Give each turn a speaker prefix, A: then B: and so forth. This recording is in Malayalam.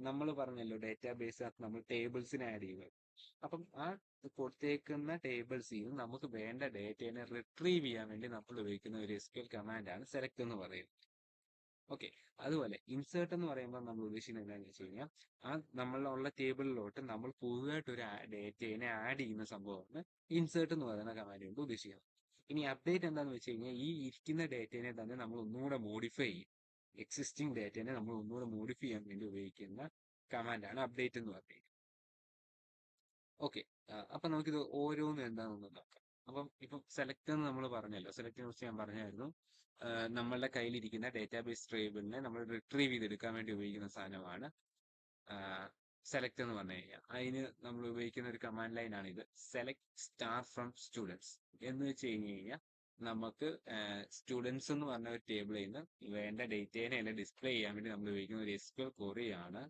A: നമ്മൾ പറഞ്ഞല്ലോ ഡേറ്റാബേസിനകത്ത് നമ്മൾ ടേബിൾസിനെ ആഡ് ചെയ്യുന്നത്. അപ്പം ആ കൊടുത്തേക്കുന്ന ടേബിൾസിൽ നിന്ന് നമുക്ക് വേണ്ട ഡേറ്റയെ റിട്രീവ് ചെയ്യാൻ വേണ്ടി നമ്മൾ ഉപയോഗിക്കുന്ന ഒരു SQL കമാൻഡാണ് സെലക്ട് എന്ന് പറയുന്നത്. ഓക്കെ. അതുപോലെ ഇൻസേർട്ട് എന്ന് പറയുമ്പോൾ നമ്മൾ ഉദ്ദേശിക്കുന്നത് എന്താണെന്ന് വെച്ച് കഴിഞ്ഞാൽ ആ നമ്മളുള്ള ടേബിളിലോട്ട് നമ്മൾ പുതുതായിട്ട് ഒരു ഡേറ്റയെ ആഡ് ചെയ്യുന്ന സംഭവമാണ് ഇൻസേർട്ട് എന്ന് പറയുന്ന കമാൻഡ് കൊണ്ട് ഉദ്ദേശിക്കുന്നത്. ഇനി അപ്ഡേറ്റ് എന്താണെന്ന് വെച്ച് കഴിഞ്ഞാൽ ഈ ഇരിക്കുന്ന ഡേറ്റയെ തന്നെ നമ്മൾ ഒന്നുകൂടെ മോഡിഫൈ ചെയ്യും. എക്സിസ്റ്റിംഗ് ഡേറ്റയെ നമ്മൾ ഒന്നുകൂടെ മോഡിഫൈ ചെയ്യാൻ വേണ്ടി ഉപയോഗിക്കുന്ന കമാൻഡാണ് അപ്ഡേറ്റ് എന്ന് പറയുന്നത്. ഓക്കെ. അപ്പൊ നമുക്കിത് ഓരോന്നും എന്താണെന്ന് നോക്കാം. അപ്പം ഇപ്പം സെലക്ട് എന്ന് നമ്മൾ പറഞ്ഞല്ലോ, സെലക്ടിനെ കുറിച്ച് ഞാൻ പറഞ്ഞായിരുന്നു. നമ്മളുടെ കയ്യിലിരിക്കുന്ന ഡേറ്റാബേസ് ടേബിളിനെ നമ്മൾ റിട്രീവ് ചെയ്തെടുക്കാൻ വേണ്ടി ഉപയോഗിക്കുന്ന സാധനമാണ് സെലക്ട് എന്ന് പറഞ്ഞു കഴിഞ്ഞാൽ. അതിന് നമ്മൾ ഉപയോഗിക്കുന്ന ഒരു കമാൻഡ് ലൈനാണ് ഇത്. സെലക്ട് സ്റ്റാർ ഫ്രം സ്റ്റുഡൻസ് എന്ന് വെച്ച് കഴിഞ്ഞ് കഴിഞ്ഞാൽ നമുക്ക് സ്റ്റുഡൻസ് എന്ന് പറഞ്ഞ ഒരു ടേബിളിൽ നിന്ന് വേണ്ട ഡേറ്റേനെ ഡിസ്പ്ലേ ചെയ്യാൻ വേണ്ടി നമ്മൾ ഉപയോഗിക്കുന്ന ഒരു SQL query ആണ്